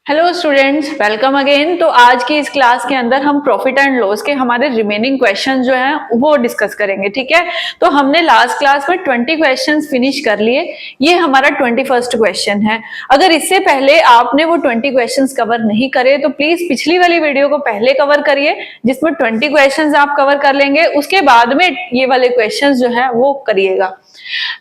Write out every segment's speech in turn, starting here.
Hello students, welcome again. तो आज की इस क्लास के अंदर हम प्रॉफिट एंड लॉस के हमारे रिमेनिंग क्वेश्चन जो हैं वो डिस्कस करेंगे। ठीक है, तो हमने लास्ट क्लास में 20 क्वेश्चंस फिनिश कर लिए। ये हमारा 21st क्वेश्चन है। अगर इससे पहले आपने वो 20 क्वेश्चंस कवर नहीं करे तो प्लीज पिछली वाली वीडियो को पहले कवर करिए, जिसमें 20 क्वेश्चंस आप कवर कर लेंगे। उसके बाद में ये वाले क्वेश्चंस जो है वो करिएगा।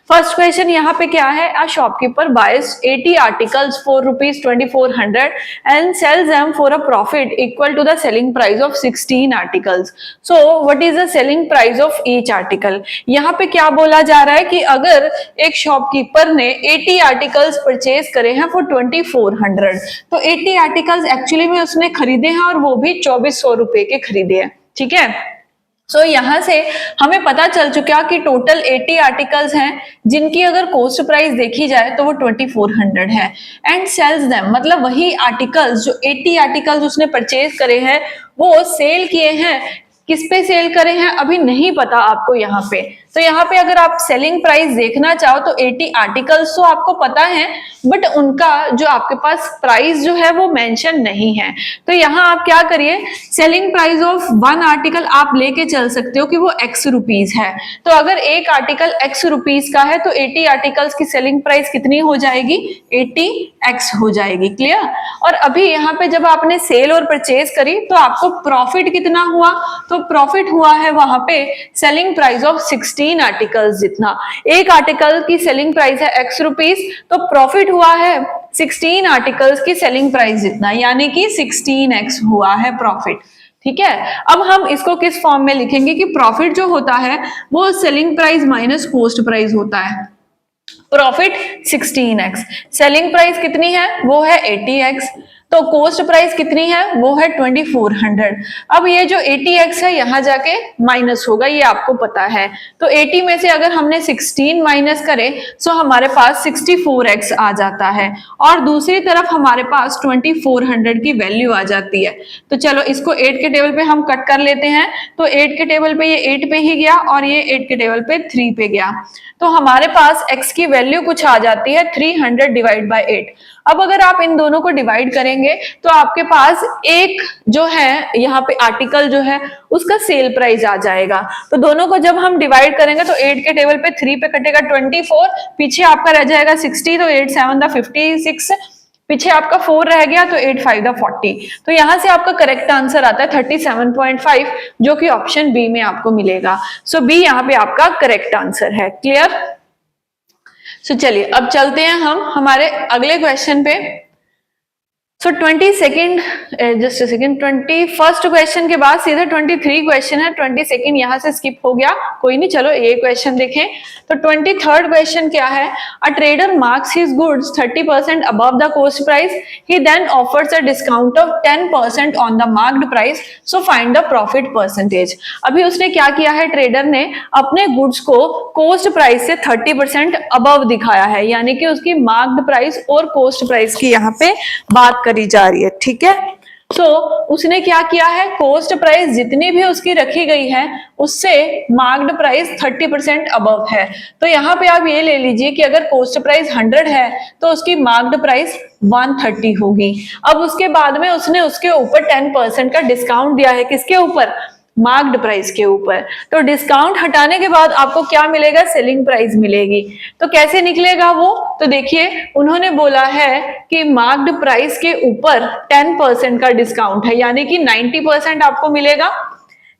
फर्स्ट क्वेश्चन यहाँ पे क्या है? A shopkeeper buys 80 articles for ₹2400 and sells them for a profit equal to the selling price of 16 articles. So what is the selling price of each article? यहाँ पे क्या बोला जा रहा है कि अगर एक शॉपकीपर ने 80 आर्टिकल्स परचेज करे हैं फॉर 2400, तो 80 आर्टिकल्स एक्चुअली में उसने खरीदे हैं और वो भी 2400 रुपए के खरीदे हैं। ठीक है, सो यहां से हमें पता चल चुका कि टोटल 80 आर्टिकल्स हैं जिनकी अगर कॉस्ट प्राइस देखी जाए तो वो 2400 है। एंड सेल्स देम मतलब वही आर्टिकल्स जो 80 आर्टिकल्स उसने परचेज करे हैं वो सेल किए हैं। किस पे सेल करे हैं अभी नहीं पता आपको यहाँ पे। तो यहाँ पे अगर आप सेलिंग प्राइस देखना चाहो तो 80 आर्टिकल्स तो आपको पता है, बट उनका जो आपके पास प्राइस जो है वो मेंशन नहीं है। तो यहाँ आप क्या करिए, selling price of one article आप लेके चल सकते हो कि वो x रुपीज है। तो अगर एक आर्टिकल x रुपीज का है तो 80 आर्टिकल्स की सेलिंग प्राइस कितनी हो जाएगी? 80x हो जाएगी। क्लियर? और अभी यहाँ पे जब आपने सेल और परचेज करी तो आपको प्रॉफिट कितना हुआ? तो प्रॉफिट हुआ है वहां पे सेलिंग प्राइस ऑफ 16 आर्टिकल्स जितना। एक आर्टिकल की सेलिंग प्राइस है x रुपीज, तो प्रॉफिट हुआ है 16 आर्टिकल्स की सेलिंग प्राइस जितना, यानी कि 16x हुआ है प्रॉफिट। ठीक है, अब हम इसको किस फॉर्म में लिखेंगे कि प्रॉफिट जो होता है वो selling price minus cost price होता है। प्रॉफिट 16x, सेलिंग प्राइस कितनी है? वो है 80x, तो कॉस्ट प्राइस कितनी है? वो है 2400। अब ये जो 80x है यहाँ जाके माइनस होगा, ये आपको पता है। तो 80 में से अगर हमने 16 माइनस करे तो हमारे पास 64x आ जाता है, और दूसरी तरफ हमारे पास 2400 की वैल्यू आ जाती है। तो चलो इसको 8 के टेबल पे हम कट कर लेते हैं। तो 8 के टेबल पे ये 8 पे ही गया और ये 8 के टेबल पे 3 पे गया। तो हमारे पास x की वैल्यू कुछ आ जाती है 300 डिवाइड बाय 8। अब अगर आप इन दोनों को डिवाइड करेंगे तो आपके पास एक जो है यहाँ पे आर्टिकल जो है उसका सेल प्राइस आ जाएगा। तो दोनों को जब हम डिवाइड करेंगे तो 8 के टेबल पे 3 पे कटेगा 24, पीछे आपका रह जाएगा 60, तो 8 7 56, पीछे आपका 4 रह गया तो 8 5 40। तो यहां से आपका करेक्ट आंसर आता है 37.5, जो कि ऑप्शन बी में आपको मिलेगा। सो बी यहाँ पे आपका करेक्ट आंसर है। क्लियर? सो चलिए अब चलते हैं हम हमारे अगले क्वेश्चन पे। सो 22nd, just a second, 21st question के बाद सीधा 23 क्वेश्चन है। 22nd यहाँ से स्किप हो गया, कोई नहीं, चलो ये क्वेश्चन देखें। तो 23rd क्वेश्चन क्या है? A trader marks his goods 30% above the cost price, he then offers a discount of 10% on the marked price, so find the profit percentage. अभी उसने क्या किया है? ट्रेडर ने अपने गुड्स को कॉस्ट प्राइस से 30% अबव दिखाया है, यानी कि उसकी मार्क्ड प्राइस और कॉस्ट प्राइस की यहाँ पे बात करी जा रही है। ठीक है, सो उसने क्या किया है? कॉस्ट प्राइस जितनी भी उसकी रखी गई है उससे मार्क्ड प्राइस 30% अबव है। तो यहाँ पे आप ये ले लीजिए कि अगर कॉस्ट प्राइस 100 है तो उसकी मार्क्ड प्राइस 130 होगी। अब उसके बाद में उसने उसके ऊपर 10% का डिस्काउंट दिया है। किसके ऊपर? मार्क्ड प्राइस के ऊपर। तो डिस्काउंट हटाने के बाद आपको क्या मिलेगा? सेलिंग प्राइस मिलेगी। तो कैसे निकलेगा वो? तो देखिए, उन्होंने बोला है कि मार्क्ड प्राइस के ऊपर 10% का डिस्काउंट है, यानी कि 90% आपको मिलेगा।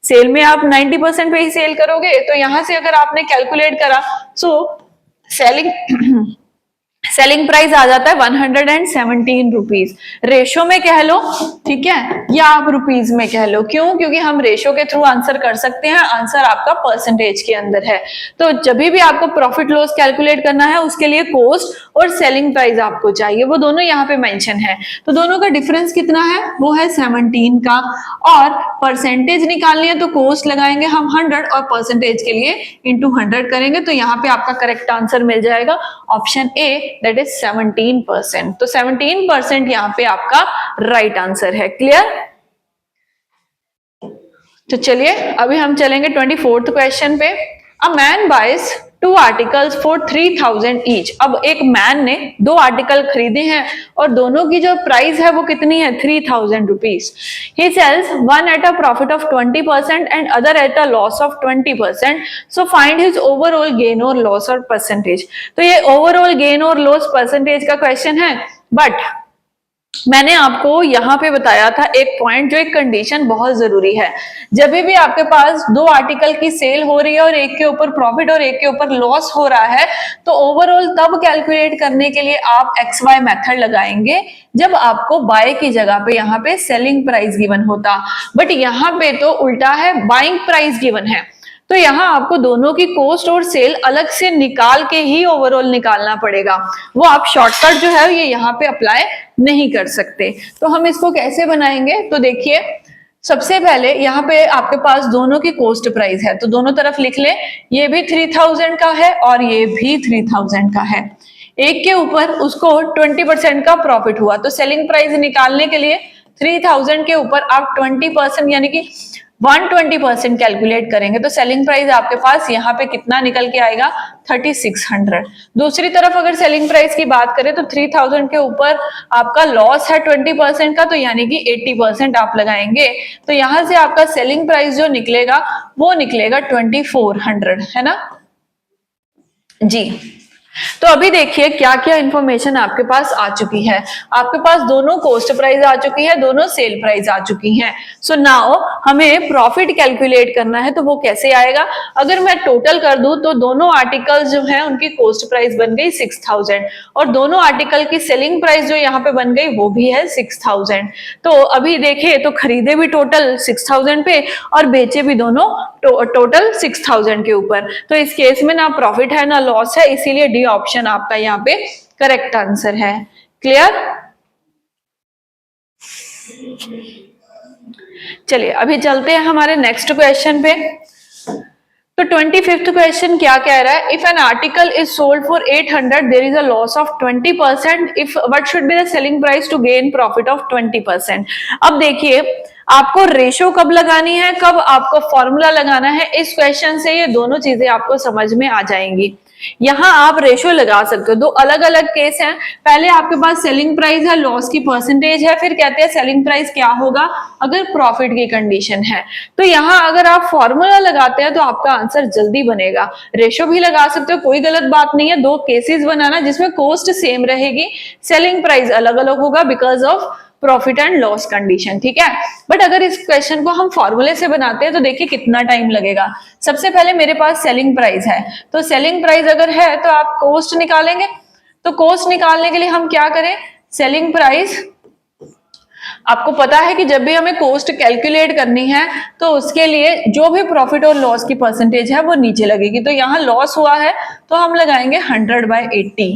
सेल में आप 90% पे ही सेल करोगे, तो यहां से अगर आपने कैलकुलेट करा सो सेलिंग प्राइस आ जाता है 117 रुपीज। रेशो में कह लो, ठीक है, या आप रुपीज में कह लो। क्यों? क्योंकि हम रेशो के थ्रू आंसर कर सकते हैं, आंसर आपका परसेंटेज के अंदर है। तो जब भी आपको प्रॉफिट लॉस कैलकुलेट करना है उसके लिए कॉस्ट और सेलिंग प्राइस आपको चाहिए, वो दोनों यहाँ पे मेंशन है। तो दोनों का डिफरेंस कितना है? वो है 17 का। और परसेंटेज निकालनी है तो कॉस्ट लगाएंगे हम 100 और परसेंटेज के लिए इंटू 100 करेंगे, तो यहाँ पे आपका करेक्ट आंसर मिल जाएगा ऑप्शन ए, दैट इज 17%। तो 17% यहाँ पे आपका राइट आंसर है। क्लियर? तो चलिए अभी हम चलेंगे 24th क्वेश्चन पे। A man buys 2 articles for 3000 each. अब एक मैन ने 2 आर्टिकल खरीदे हैं और दोनों की जो प्राइस है वो कितनी है, 3000 rupees. He sells one at a profit of 20% and other at a loss of 20%, so find his overall gain और लॉस और परसेंटेज। तो ये ओवरऑल गेन और लॉस परसेंटेज का क्वेश्चन है, बट मैंने आपको यहाँ पे बताया था एक पॉइंट, जो एक कंडीशन बहुत जरूरी है। जब भी आपके पास 2 आर्टिकल की सेल हो रही है और एक के ऊपर प्रॉफिट और एक के ऊपर लॉस हो रहा है, तो ओवरऑल तब कैलकुलेट करने के लिए आप XY मेथड लगाएंगे जब आपको बाय की जगह पे यहाँ पे सेलिंग प्राइस गिवन होता। बट यहाँ पे तो उल्टा है, बाइंग प्राइस गिवन है। तो यहाँ आपको दोनों की कॉस्ट और सेल अलग से निकाल के ही ओवरऑल निकालना पड़ेगा। वो आप शॉर्टकट जो है ये यहाँ पे अप्लाई नहीं कर सकते। तो हम इसको कैसे बनाएंगे, तो देखिए सबसे पहले यहाँ पे आपके पास दोनों की कॉस्ट प्राइस है, तो दोनों तरफ लिख ले, ये भी 3000 का है और ये भी 3000 का है। एक के ऊपर उसको 20% का प्रॉफिट हुआ, तो सेलिंग प्राइस निकालने के लिए 3000 के ऊपर आप 20% यानी कि 120% कैलकुलेट करेंगे, तो सेलिंग प्राइस आपके पास यहाँ पे कितना निकल के आएगा, 3600। दूसरी तरफ अगर सेलिंग प्राइस की बात करें तो 3000 के ऊपर आपका लॉस है 20% का, तो यानी कि 80% आप लगाएंगे, तो यहां से आपका सेलिंग प्राइस जो निकलेगा वो निकलेगा 2400, है ना जी। तो अभी देखिए क्या क्या इंफॉर्मेशन आपके पास आ चुकी है। आपके पास दोनों कॉस्ट प्राइस आ चुकी है, दोनों सेल प्राइस आ चुकी हैं। सो नाउ हमें प्रॉफिट कैलकुलेट करना है, तो वो कैसे आएगा, अगर मैं टोटल कर दूं तो दोनों आर्टिकल्स जो हैं उनकी कॉस्ट प्राइस बन गई 6000 और दोनों आर्टिकल की सेलिंग प्राइस जो यहाँ पे बन गई वो भी है 6000। तो अभी देखिए तो खरीदे भी टोटल 6000 पे और बेचे भी दोनों टोटल 6000 के ऊपर। तो इस केस में ना प्रॉफिट है ना लॉस है, इसीलिए डी ऑप्शन आपका यहाँ पे करेक्ट आंसर है। क्लियर? चलिए अभी चलते हैं हमारे नेक्स्ट क्वेश्चन पे। तो 25th क्वेश्चन क्या कह रहा है, if an article is sold for 800 there is a loss of 20%, if what should be the selling price to gain profit of 20%। अब देखिए आपको रेशो कब लगानी है, कब आपको फॉर्मूला लगाना है, इस क्वेश्चन से ये दोनों चीजें आपको समझ में आ जाएंगी। यहाँ आप रेशो लगा सकते हो, दो अलग अलग केस हैं। पहले आपके पास सेलिंग प्राइस है, लॉस की परसेंटेज है, फिर कहते हैं सेलिंग प्राइस क्या होगा अगर प्रॉफिट की कंडीशन है। तो यहाँ अगर आप फॉर्मूला लगाते हैं तो आपका आंसर जल्दी बनेगा। रेशो भी लगा सकते हो, कोई गलत बात नहीं है। दो केसेस बनाना जिसमें कॉस्ट सेम रहेगी, सेलिंग प्राइस अलग अलग होगा because of profit and loss condition, ठीक है। बट अगर इस क्वेश्चन को हम फॉर्मूले से बनाते हैं तो देखिए कितना टाइम लगेगा। सबसे पहले मेरे पास सेलिंग प्राइस है, तो सेलिंग प्राइस अगर है तो आप कॉस्ट निकालेंगे। तो कॉस्ट निकालने के लिए हम क्या करें, सेलिंग प्राइस, आपको पता है कि जब भी हमें कॉस्ट कैलकुलेट करनी है तो उसके लिए जो भी प्रॉफिट और लॉस की परसेंटेज है वो नीचे लगेगी। तो यहाँ लॉस हुआ है तो हम लगाएंगे 100/80।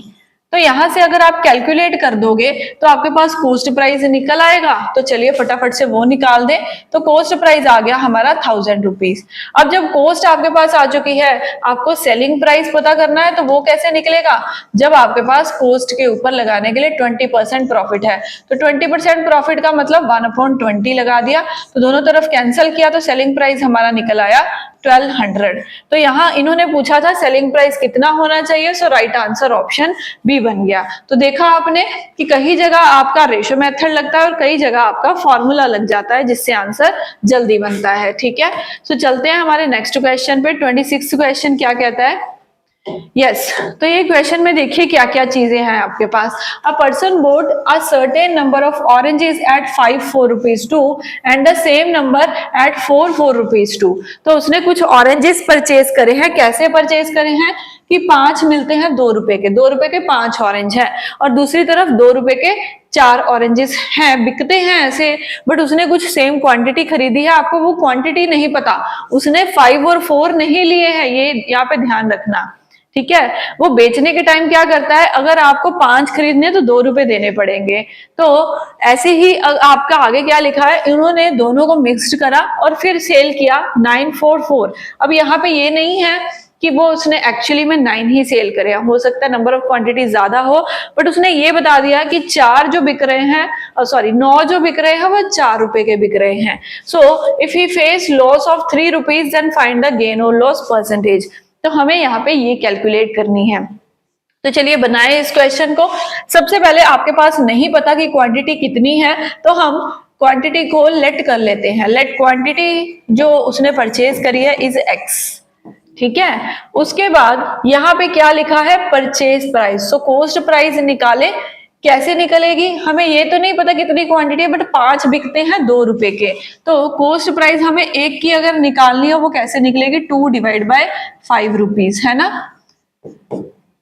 तो यहां से अगर आप कैलकुलेट कर दोगे तो आपके पास कॉस्ट प्राइस निकल आएगा। तो चलिए फटाफट से वो निकाल दें। तो कॉस्ट प्राइस आ गया हमारा 1000 रुपीज। अब जब कॉस्ट आपके पास आ चुकी है, आपको सेलिंग प्राइस पता करना है, तो वो कैसे निकलेगा, जब आपके पास कॉस्ट के ऊपर लगाने के लिए 20% प्रॉफिट है। तो 20% प्रॉफिट का मतलब 1/20 लगा दिया, तो दोनों तरफ कैंसिल किया, तो सेलिंग प्राइस हमारा निकल आया 1200। तो यहाँ इन्होंने पूछा था सेलिंग प्राइस कितना होना चाहिए, सो राइट आंसर ऑप्शन बी बन गया। तो देखा आपने कि कई जगह आपका रेशो मेथड लगता है और कई जगह आपका फॉर्मूला लग जाता है, जिससे आंसर जल्दी बनता है, ठीक है। सो चलते हैं हमारे नेक्स्ट क्वेश्चन पे। 26 क्वेश्चन क्या कहता है, यस तो ये क्वेश्चन में देखिए क्या क्या चीजें हैं आपके पास। A person bought a certain number of oranges at 5 rupees 2 and the same number at 4 rupees 2। तो उसने कुछ ऑरेंजेस परचेज करे हैं। कैसे परचेज करे हैं कि 5 मिलते हैं 2 रुपए के, 2 रुपए के 5 ऑरेंज है, और दूसरी तरफ 2 रुपए के 4 ऑरेंजेस हैं, बिकते हैं ऐसे। बट उसने कुछ सेम क्वांटिटी खरीदी है, आपको वो क्वांटिटी नहीं पता, उसने 5 और 4 नहीं लिए हैं, ये यहाँ पे ध्यान रखना, ठीक है। वो बेचने के टाइम क्या करता है, अगर आपको 5 खरीदने तो 2 रुपए देने पड़ेंगे। तो ऐसे ही आपका आगे क्या लिखा है, इन्होंने दोनों को मिक्स्ड करा और फिर सेल किया 944। अब यहाँ पे ये नहीं है कि वो उसने एक्चुअली में 9 ही सेल करे, हो सकता है नंबर ऑफ क्वांटिटी ज्यादा हो, बट उसने ये बता दिया कि 4 जो बिक रहे हैं, 9 जो बिक रहे हैं वो 4 रुपए के बिक रहे हैं। So if he face loss of 3 rupees then find the gain और लॉस परसेंटेज। तो हमें यहाँ पे ये कैलकुलेट करनी है। तो चलिए बनाए इस क्वेश्चन को। सबसे पहले आपके पास नहीं पता कि क्वांटिटी कितनी है, तो हम क्वांटिटी को लेट कर लेते हैं। लेट क्वांटिटी जो उसने परचेज करी है इज एक्स, ठीक है। उसके बाद यहाँ पे क्या लिखा है, purchase price. So cost price निकाले, कैसे निकलेगी, हमें ये तो नहीं पता कितनी क्वांटिटी है, बट 5 बिकते हैं 2 रुपए के, तो कॉस्ट प्राइस हमें एक की अगर निकालनी हो वो कैसे निकलेगी, 2 डिवाइड बाय 5 रुपीज, है ना।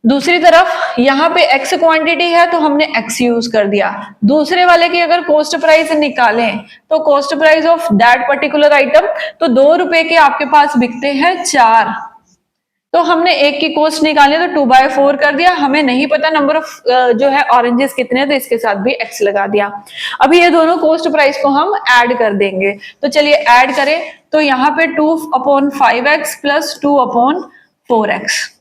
दूसरी तरफ यहाँ पे x क्वांटिटी है तो हमने x यूज कर दिया। दूसरे वाले की अगर कॉस्ट प्राइस निकालें तो cost price of that particular item, तो 2 रुपए के आपके पास बिकते हैं 4, तो हमने एक की कॉस्ट निकाली तो 2/4 कर दिया। हमें नहीं पता नंबर ऑफ जो है ऑरेंजेस कितने हैं, तो इसके साथ भी x लगा दिया। अभी ये दोनों कॉस्ट प्राइस को हम ऐड कर देंगे, तो चलिए ऐड करें। तो यहाँ पे 2/5x प्लस 2/4x,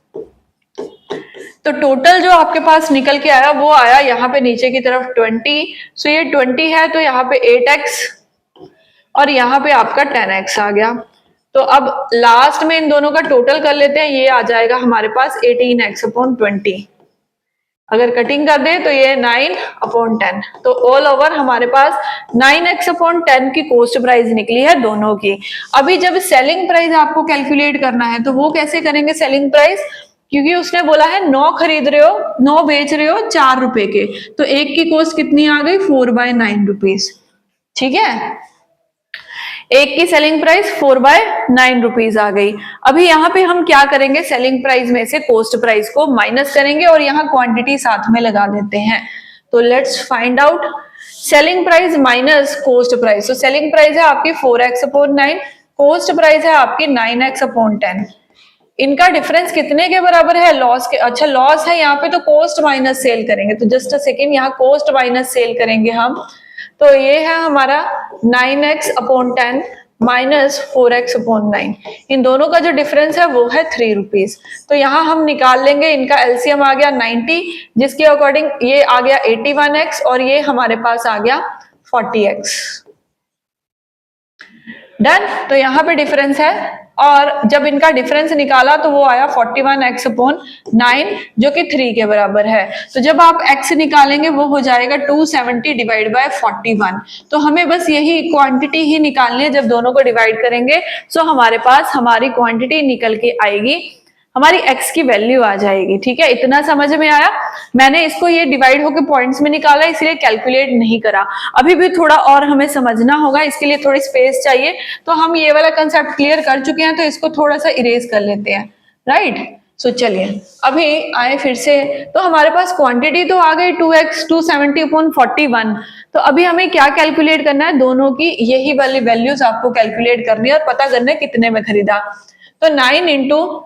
तो टोटल जो आपके पास निकल के आया वो आया यहाँ पे नीचे की तरफ 20। सो ये 20 है तो यहाँ पे 8x और यहाँ पे आपका 10x आ गया। तो अब लास्ट में इन दोनों का टोटल कर लेते हैं, ये आ जाएगा हमारे पास 18x/20। अगर कटिंग कर दे तो ये 9/10, तो ऑल ओवर हमारे पास 9x/10 की कॉस्ट प्राइस निकली है दोनों की। अभी जब सेलिंग प्राइस आपको कैलकुलेट करना है तो वो कैसे करेंगे सेलिंग प्राइस, क्योंकि उसने बोला है 9 खरीद रहे हो, 9 बेच रहे हो 4 रुपए के, तो एक की कॉस्ट कितनी आ गई, 4/9 रुपीज, ठीक है। एक की सेलिंग प्राइस 4/9 रुपीज आ गई। अभी यहाँ पे हम क्या करेंगे, सेलिंग प्राइस में से कॉस्ट प्राइस को माइनस करेंगे और यहाँ क्वांटिटी साथ में लगा देते हैं। तो let's find out selling price minus cost price. तो सेलिंग प्राइस है आपकी 4x/9, कॉस्ट प्राइस है आपकी 9x/10। इनका डिफरेंस कितने के बराबर है, लॉस के। अच्छा लॉस है यहाँ पे, तो कॉस्ट माइनस सेल करेंगे। तो जस्ट अ सेकेंड, यहाँ कॉस्ट माइनस सेल करेंगे हम, तो ये है हमारा 9x/10 माइनस 4x/9। इन दोनों का जो डिफरेंस है वो है 3 रुपीज। तो यहाँ हम निकाल लेंगे, इनका एलसीएम आ गया 90, जिसके अकॉर्डिंग ये आ गया 81x और ये हमारे पास आ गया 40x। डन। तो यहाँ पे डिफरेंस है, और जब इनका डिफरेंस निकाला तो वो आया 41x/9 जो कि 3 के बराबर है। तो जब आप x निकालेंगे वो हो जाएगा 270 डिवाइड बाय 41। तो हमें बस यही क्वांटिटी ही निकालनी है, जब दोनों को डिवाइड करेंगे सो हमारे पास हमारी क्वांटिटी निकल के आएगी, हमारी x की वैल्यू आ जाएगी, ठीक है। इतना समझ में आया। मैंने इसको ये डिवाइड होकर पॉइंट्स में निकाला, इसलिए कैलकुलेट नहीं करा। अभी भी थोड़ा और हमें समझना होगा, इसके लिए थोड़ी स्पेस चाहिए। तो हम ये वाला कंसेप्ट क्लियर कर चुके हैं, तो इसको थोड़ा सा इरेज कर लेते हैं, राइट। सो चलिए अभी आए फिर से, तो हमारे पास क्वांटिटी तो आ गई 2x 270/41। तो अभी हमें क्या कैलकुलेट करना है, दोनों की यही वाली वैल्यूज आपको कैलकुलेट करनी है और पता करना है कितने में खरीदा। तो 9 इंटू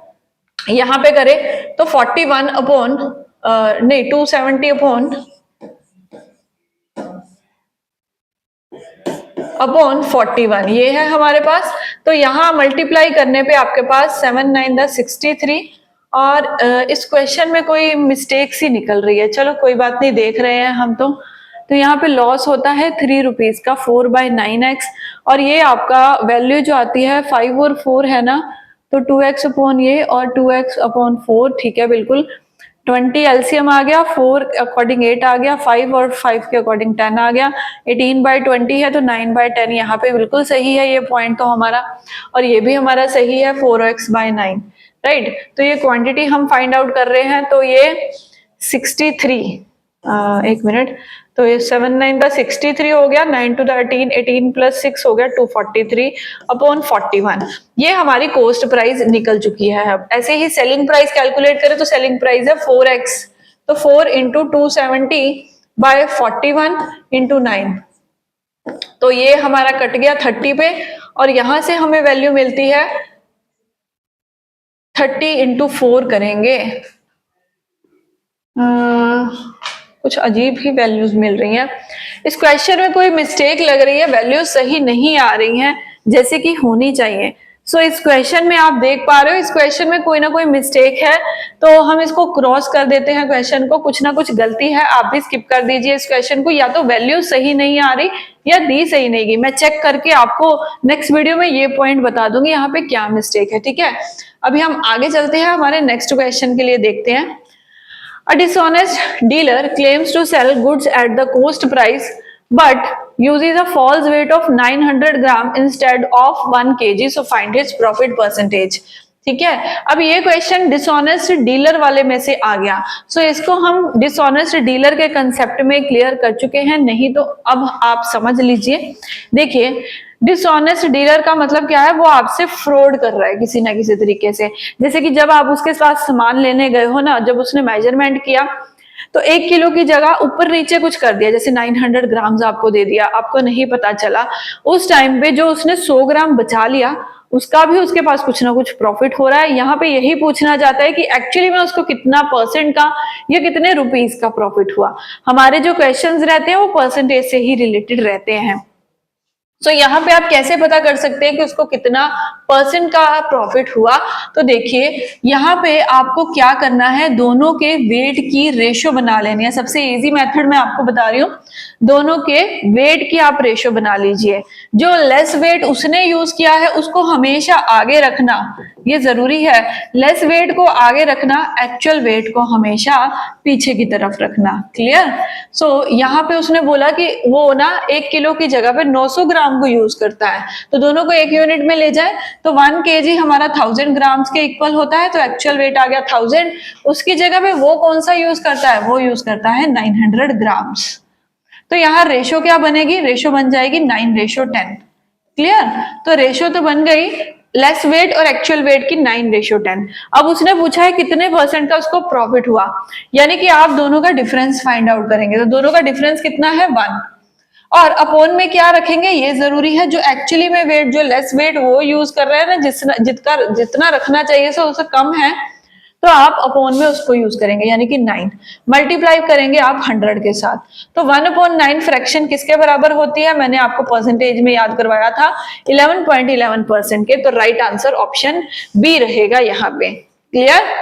यहाँ पे करें तो 270/41 ये है हमारे पास। तो यहाँ मल्टीप्लाई करने पे आपके पास 7 9 63, और इस क्वेश्चन में कोई मिस्टेक सी निकल रही है, चलो कोई बात नहीं, देख रहे हैं हम। तो यहाँ पे लॉस होता है 3 रुपीज का 4/9x, और ये आपका वैल्यू जो आती है 5 और 4 है ना, तो 2x/ ये और 2x/4, ठीक है बिल्कुल। 20 एलसीएम आ गया, 4 अकॉर्डिंग 8 आ गया, 5 और 5 के अकॉर्डिंग 10 आ गया। 18/20 है तो 9/10 यहाँ पे बिल्कुल सही है ये पॉइंट तो हमारा, और ये भी हमारा सही है 4x/9, राइट। तो ये क्वांटिटी हम फाइंड आउट कर रहे हैं, तो ये 63, एक मिनट, तो ये 7 9 63 हो गया, 9 2 18, 18 प्लस 6 हो गया 243/41। ये हमारी कॉस्ट प्राइस निकल चुकी है। अब ऐसे ही सेलिंग प्राइस कैलकुलेट करें तो सेलिंग प्राइस है 4x, तो 4 इंटू 270/41 इंटू 9, तो ये हमारा कट गया 30 पे, और यहां से हमें वैल्यू मिलती है 30 इंटू 4 करेंगे, कुछ अजीब ही वैल्यूज मिल रही हैं। इस क्वेश्चन में कोई मिस्टेक लग रही है, वैल्यूज सही नहीं आ रही हैं जैसे कि होनी चाहिए। सो इस क्वेश्चन में आप देख पा रहे हो, इस क्वेश्चन में कोई ना कोई मिस्टेक है, तो हम इसको क्रॉस कर देते हैं क्वेश्चन को, कुछ ना कुछ गलती है, आप भी स्किप कर दीजिए इस क्वेश्चन को, या तो वैल्यू सही नहीं आ रही या दी सही नहीं गई, मैं चेक करके आपको नेक्स्ट वीडियो में ये पॉइंट बता दूंगी यहाँ पे क्या मिस्टेक है, ठीक है। अभी हम आगे चलते हैं, हमारे नेक्स्ट क्वेश्चन के लिए देखते हैं। A dishonest dealer claims to sell goods at the cost price but uses a false weight of 900 gram instead of 1 kg, so find its profit percentage। ठीक है, अब ये क्वेश्चन डिसऑनेस्ट डीलर वाले में से आ गया, सो इसको हम डिसऑनेस्ट डीलर के कंसेप्ट में क्लियर कर चुके हैं, नहीं तो अब आप समझ लीजिए। देखिए, डिसऑनेस्ट डीलर का मतलब क्या है, वो आपसे फ्रॉड कर रहा है किसी ना किसी तरीके से। जैसे कि जब आप उसके पास सामान लेने गए हो ना, जब उसने मेजरमेंट किया तो 1 किलो की जगह ऊपर नीचे कुछ कर दिया, जैसे 900 ग्राम्स आपको दे दिया, आपको नहीं पता चला, उस टाइम पे जो उसने 100 ग्राम बचा लिया, उसका भी उसके पास कुछ ना कुछ प्रॉफिट हो रहा है। यहाँ पे यही पूछना चाहता है कि एक्चुअली में उसको कितना परसेंट का या कितने रुपीस का प्रॉफिट हुआ। हमारे जो क्वेश्चंस रहते हैं वो परसेंटेज से ही रिलेटेड रहते हैं। सो यहाँ पे आप कैसे पता कर सकते हैं कि उसको कितना परसेंट का प्रॉफिट हुआ, तो देखिए यहाँ पे आपको क्या करना है, दोनों के वेट की रेशो बना लेनी है। सबसे इजी मेथड मैं आपको बता रही हूँ, दोनों के वेट की आप रेशो बना लीजिए। जो लेस वेट उसने यूज किया है उसको हमेशा आगे रखना, ये जरूरी है। लेस वेट को आगे रखना, एक्चुअल वेट को हमेशा पीछे की तरफ रखना। क्लियर? सो यहाँ पे उसने बोला कि वो ना 1 किलो की जगह पे 900 ग्राम को यूज करता है, तो दोनों को एक यूनिट में ले जाए तो 1 kg हमारा 1000 ग्राम्स के इक्वल होता है, तो एक्चुअल वेट आ गया 1000। उसकी जगह पे वो कौन सा यूज करता है, वो यूज करता है 900 ग्राम्स। तो यहाँ रेशो क्या बनेगी, रेशो बन जाएगी 9:10। क्लियर? तो रेशो तो बन गई लेस वेट और एक्चुअल वेट की 9:10। अब उसने पूछा है कितने परसेंट का उसको प्रॉफिट हुआ, यानी कि आप दोनों का डिफरेंस फाइंड आउट करेंगे, तो दोनों का डिफरेंस कितना है 1, और अपॉन में क्या रखेंगे, ये जरूरी है, जो एक्चुअली में वेट, जो लेस वेट वो यूज कर रहे हैं ना, जितना रखना चाहिए सो उससे कम है, तो आप अपॉन में उसको यूज करेंगे, यानी कि 9 मल्टीप्लाई करेंगे आप 100 के साथ। तो 1/9 फ्रैक्शन किसके बराबर होती है, मैंने आपको परसेंटेज में याद करवाया था 11.11% के, तो राइट आंसर ऑप्शन बी रहेगा यहाँ पे। क्लियर?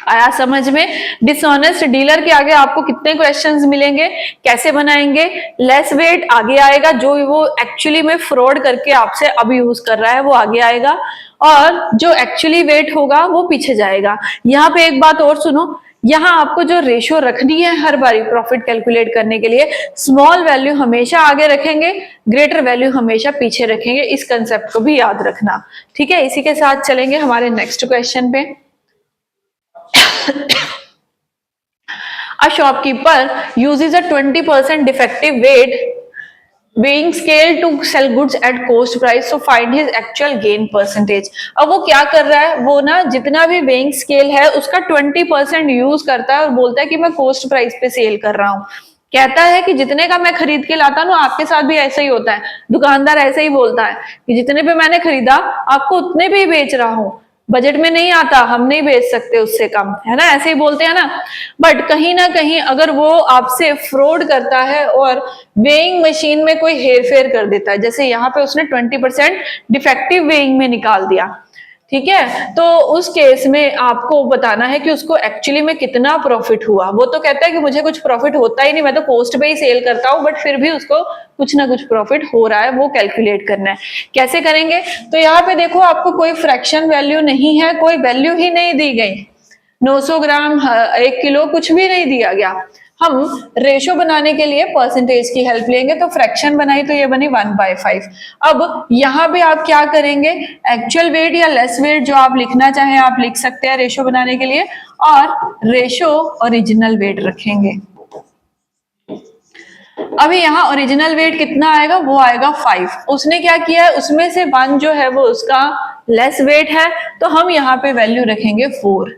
आया समझ में? डिसऑनेस्ट डीलर के आगे आपको कितने क्वेश्चंस मिलेंगे, कैसे बनाएंगे, लेस वेट आगे आएगा, जो वो एक्चुअली में फ्रॉड करके आपसे अब यूज कर रहा है वो आगे आएगा, और जो एक्चुअली वेट होगा वो पीछे जाएगा। यहाँ पे एक बात और सुनो, यहाँ आपको जो रेशियो रखनी है हर बारी प्रॉफिट कैलकुलेट करने के लिए, स्मॉल वैल्यू हमेशा आगे रखेंगे, ग्रेटर वैल्यू हमेशा पीछे रखेंगे, इस कंसेप्ट को भी याद रखना। ठीक है, इसी के साथ चलेंगे हमारे नेक्स्ट क्वेश्चन पे। A shopkeeper uses a 20% defective weighing scale to sell goods at cost price, so find his actual gain percentage। अब वो क्या कर रहा है, वो ना जितना भी weighing scale है उसका 20% यूज करता है और बोलता है कि मैं कोस्ट प्राइस पे सेल कर रहा हूँ। कहता है कि जितने का मैं खरीद के लाता हूँ, आपके साथ भी ऐसा ही होता है, दुकानदार ऐसे ही बोलता है कि जितने पे मैंने खरीदा आपको उतने पे ही बेच रहा हूँ, बजट में नहीं आता, हम नहीं बेच सकते उससे कम, है ना, ऐसे ही बोलते हैं ना। बट कहीं ना कहीं अगर वो आपसे फ्रॉड करता है और वेइंग मशीन में कोई हेरफेर कर देता है, जैसे यहाँ पे उसने 20% डिफेक्टिव वेइंग में निकाल दिया, ठीक है, तो उस केस में आपको बताना है कि उसको एक्चुअली में कितना प्रॉफिट हुआ। वो तो कहता है कि मुझे कुछ प्रॉफिट होता ही नहीं, मैं तो कॉस्ट पे ही सेल करता हूँ, बट फिर भी उसको कुछ ना कुछ प्रॉफिट हो रहा है, वो कैलकुलेट करना है। कैसे करेंगे, तो यहाँ पे देखो आपको कोई फ्रैक्शन वैल्यू नहीं है, कोई वैल्यू ही नहीं दी गई, 900 ग्राम 1 किलो कुछ भी नहीं दिया गया। हम रेशो बनाने के लिए परसेंटेज की हेल्प लेंगे, तो फ्रैक्शन बनाई तो ये बनी 1/5। अब यहाँ पे आप क्या करेंगे, एक्चुअल वेट या लेस वेट जो आप लिखना चाहें आप लिख सकते हैं रेशो बनाने के लिए, और रेशो ओरिजिनल वेट रखेंगे। अभी यहाँ ओरिजिनल वेट कितना आएगा, वो आएगा 5। उसने क्या किया है, उसमें से 1 जो है वो उसका लेस वेट है, तो हम यहाँ पे वैल्यू रखेंगे 4।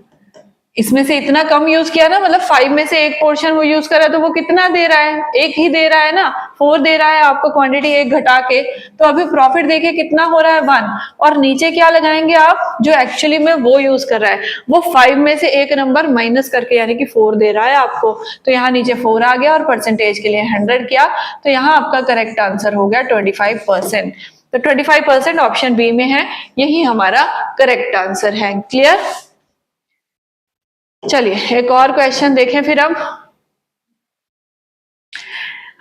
इसमें से इतना कम यूज किया ना, मतलब 5 में से 1 पोर्शन वो यूज कर रहा है, तो वो कितना दे रहा है, 1 ही दे रहा है ना, 4 दे रहा है आपको क्वांटिटी 1 घटा के, तो अभी प्रॉफिट देखिए कितना हो रहा है 1, और नीचे क्या लगाएंगे आप, जो एक्चुअली में वो यूज कर रहा है वो 5 में से 1 नंबर माइनस करके यानी कि 4 दे रहा है आपको, तो यहाँ नीचे 4 आ गया और परसेंटेज के लिए 100 किया, तो यहाँ आपका करेक्ट आंसर हो गया 25%। तो 25% ऑप्शन बी में है, यही हमारा करेक्ट आंसर है। क्लियर? चलिए एक और क्वेश्चन देखें फिर अब।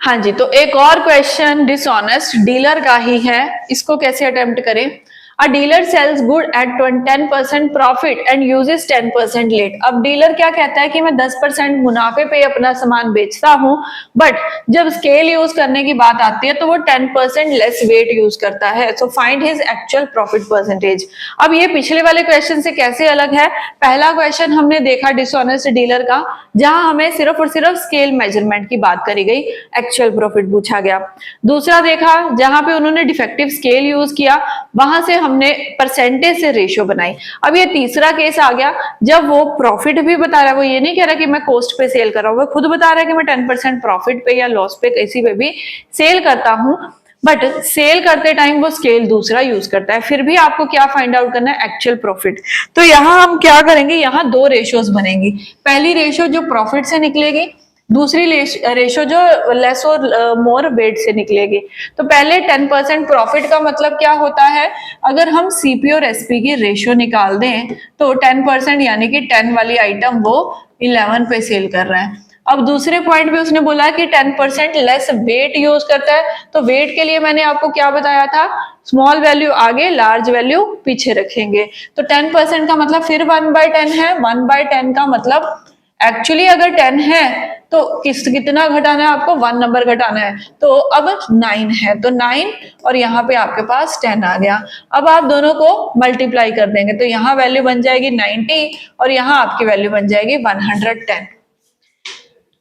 हाँ जी, तो एक और क्वेश्चन डिसऑनेस्ट डीलर का ही है, इसको कैसे अटेम्प्ट करें। A dealer sells good at 10% profit and uses 10% let. अब डीलर क्या कहता है कि मैं 10% मुनाफे पे अपना सामान बेचता हूं, बट जब स्केल यूज करने की बात आती है तो वो 10% लेस वेट यूज करता है। सो find his actual profit percentage. अब ये पिछले वाले क्वेश्चन से कैसे अलग है? पहला क्वेश्चन हमने देखा डिसऑनेस्ट डीलर का, जहां हमें सिर्फ और सिर्फ स्केल मेजरमेंट की बात करी गई, एक्चुअल प्रॉफिट पूछा गया। दूसरा देखा जहां पे उन्होंने डिफेक्टिव स्केल यूज किया, वहां से हमने परसेंटेज से रेशियो बनाई। अब ये तीसरा केस आ गया, जब वो प्रॉफिट भी बता रहा है, वो ये नहीं कह रहा कि मैं कॉस्ट पे सेल कर रहा हूं, वो खुद बता रहा है कि मैं 10% प्रॉफिट पे या लॉस पे किसी पे भी सेल करता हूं, बट सेल करते टाइम वो स्केल दूसरा यूज करता है। फिर भी आपको क्या फाइंड आउट करना है? Actual profit. तो यहां हम क्या करेंगे, यहां दो रेशियोज बनेंगी। पहली रेशियो जो प्रॉफिट से निकलेगी, दूसरी रेशो जो लेस और मोर वेट से निकलेगी। तो पहले 10% प्रॉफिट का मतलब क्या होता है? अगर हम सीपी और एसपी की रेशियो निकाल दें तो 10% यानी कि 10 वाली आइटम वो 11 पे सेल कर रहा है। अब दूसरे पॉइंट पे उसने बोला कि 10% लेस वेट यूज करता है, तो वेट के लिए मैंने आपको क्या बताया था? स्मॉल वैल्यू आगे, लार्ज वैल्यू पीछे रखेंगे। तो 10% का मतलब फिर 1/10 है। 1/10 का मतलब एक्चुअली अगर 10 है तो कितना घटाना है आपको? 1 नंबर घटाना है। तो अब 9 है, तो 9 और यहाँ पे आपके पास 10 आ गया। अब आप दोनों को मल्टीप्लाई कर देंगे तो यहाँ वैल्यू बन जाएगी 90 और यहाँ आपकी वैल्यू बन जाएगी 110।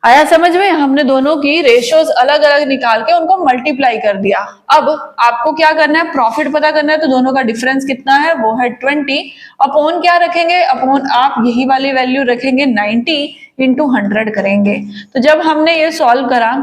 आया समझ में? हमने दोनों की रेशियोज अलग अलग निकाल के उनको मल्टीप्लाई कर दिया। अब आपको क्या करना है? प्रॉफिट पता करना है, तो दोनों का डिफरेंस कितना है? वो है 20। अपॉन क्या रखेंगे? अपॉन आप यही वाली वैल्यू रखेंगे 90 इंटू 100 करेंगे। तो जब हमने ये सॉल्व करा,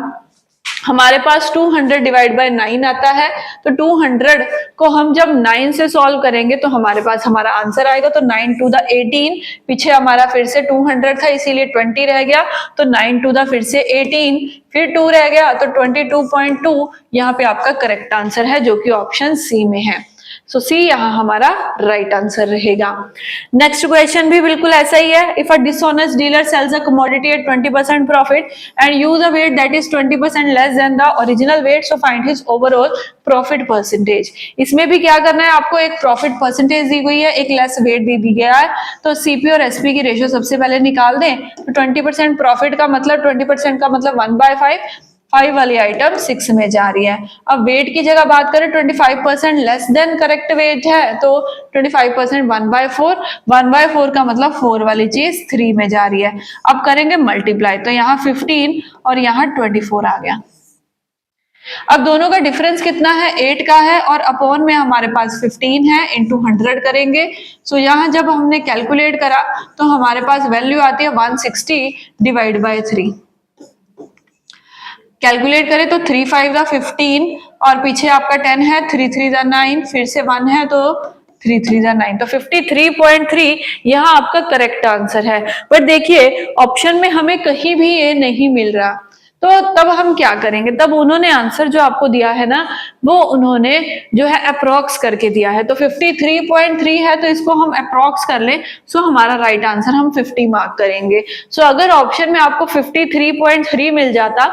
हमारे पास 200 डिवाइड बाय 9 आता है। तो 200 को हम जब 9 से सॉल्व करेंगे तो हमारे पास हमारा आंसर आएगा। तो 9 टू द 18, पीछे हमारा फिर से 200 था इसीलिए 20 रह गया, तो 9 टू द फिर से 18, फिर 2 रह गया, तो 22.2 यहाँ पे आपका करेक्ट आंसर है, जो कि ऑप्शन सी में है। सो सी यहाँ हमारा राइट आंसर रहेगा। नेक्स्ट क्वेश्चन भी बिल्कुल ऐसा ही है। If a dishonest dealer sells a commodity at 20% profit and use a weight that is 20% less than the original weight, so find his overall profit percentage. इसमें भी क्या करना है आपको? एक प्रॉफिट परसेंटेज दी गई है, एक लेस वेट दी गया है, तो सीपी और एसपी की रेशियो सबसे पहले निकाल दें। तो 20% प्रॉफिट का मतलब 20% का मतलब 1/5, 5 वाली आइटम 6 में जा रही है। अब वेट की जगह बात करें, 25% लेस देन करेक्ट वेट है, तो 25% 1/4, 1/4 का मतलब 4 वाली चीज 3 में जा रही है। अब करेंगे मल्टीप्लाई, तो यहाँ 15 और यहाँ 24 आ गया। अब दोनों का डिफरेंस कितना है? 8 का है, और अपॉन में हमारे पास 15 है, इंटू 100 करेंगे। सो यहाँ जब हमने कैलकुलेट करा तो हमारे पास वैल्यू आती है 160 डिवाइड बाय 3। कैलकुलेट करें तो 3 5 दा 15 और पीछे आपका 10 है, 3 3 दा 9, फिर से 1 है तो 3 3 दा 9, तो 53.3 यहाँ आपका करेक्ट आंसर है। बट देखिए ऑप्शन में हमें कहीं भी ये नहीं मिल रहा, तो तब हम क्या करेंगे? तब उन्होंने आंसर जो आपको दिया है ना, वो उन्होंने जो है अप्रोक्स करके दिया है। तो 53.3 है, तो इसको हम अप्रोक्स कर लें, सो हमारा राइट आंसर हम 50 मार्क करेंगे। सो अगर ऑप्शन में आपको 53.3 मिल जाता,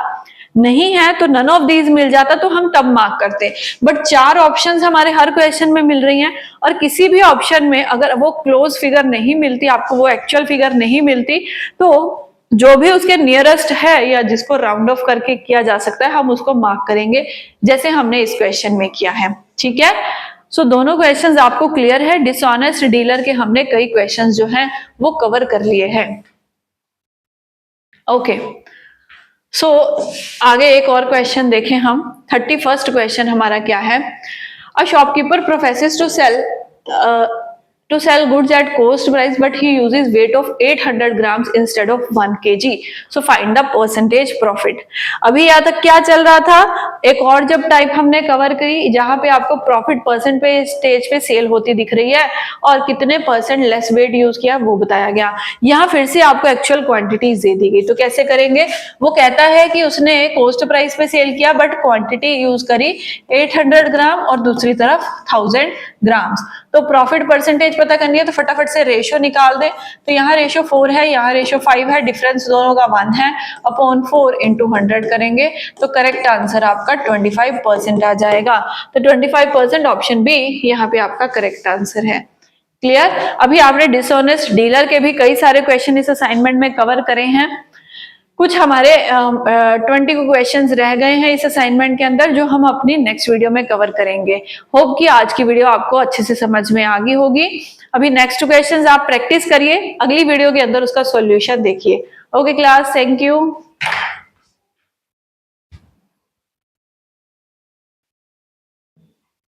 नहीं है तो नन ऑफ दीज मिल जाता, तो हम तब मार्क करते। बट 4 ऑप्शंस हमारे हर क्वेश्चन में मिल रही हैं, और किसी भी ऑप्शन में अगर वो क्लोज फिगर नहीं मिलती, आपको वो एक्चुअल फिगर नहीं मिलती, तो जो भी उसके नियरेस्ट है या जिसको राउंड ऑफ करके किया जा सकता है, हम उसको मार्क करेंगे, जैसे हमने इस क्वेश्चन में किया है। ठीक है? सो दोनों क्वेश्चंस आपको क्लियर है। डिसऑनेस्ट डीलर के हमने कई क्वेश्चंस जो हैं वो कवर कर लिए हैं। ओके, सो आगे एक और क्वेश्चन देखें हम। 31st क्वेश्चन हमारा क्या है? A shopkeeper professes to sell to sell goods at cost price but he uses weight of 800 grams instead of 1 kg. So find the percentage profit. अभी यहाँ तक क्या चल रहा था, एक और जब टाइप हमने कवर करी जहां पे आपको प्रॉफिट परसेंट पे स्टेज पे सेल होती दिख रही है और कितने परसेंट लेस वेट यूज किया वो बताया गया। यहाँ फिर से आपको एक्चुअल क्वांटिटीज दे दी गई, तो कैसे करेंगे, वो कहता है कि उसने कॉस्ट प्राइस पे सेल किया बट क्वांटिटी यूज करी 800 ग्राम और दूसरी तरफ 1000 ग्राम्स। तो प्रॉफिट परसेंटेज पता करनी है तो फटाफट से रेशियो निकाल दे। तो यहाँ रेशियो 4 है, यहाँ रेशियो 5 है, डिफरेंस दोनों का 1 है, अपॉन 4 इंटू 100 करेंगे तो करेक्ट आंसर आपका 25% आ जाएगा। तो 25% ऑप्शन बी यहाँ पे आपका करेक्ट आंसर है। क्लियर। अभी आपने डिसऑनेस्ट डीलर के भी कई सारे क्वेश्चन इस असाइनमेंट में कवर करे हैं। कुछ हमारे 20 क्वेश्चंस रह गए हैं इस असाइनमेंट के अंदर जो हम अपनी नेक्स्ट वीडियो में कवर करेंगे। होप कि आज की वीडियो आपको अच्छे से समझ में आ गई होगी। अभी नेक्स्ट क्वेश्चंस आप प्रैक्टिस करिए, अगली वीडियो के अंदर उसका सॉल्यूशन देखिए। Okay class, thank you.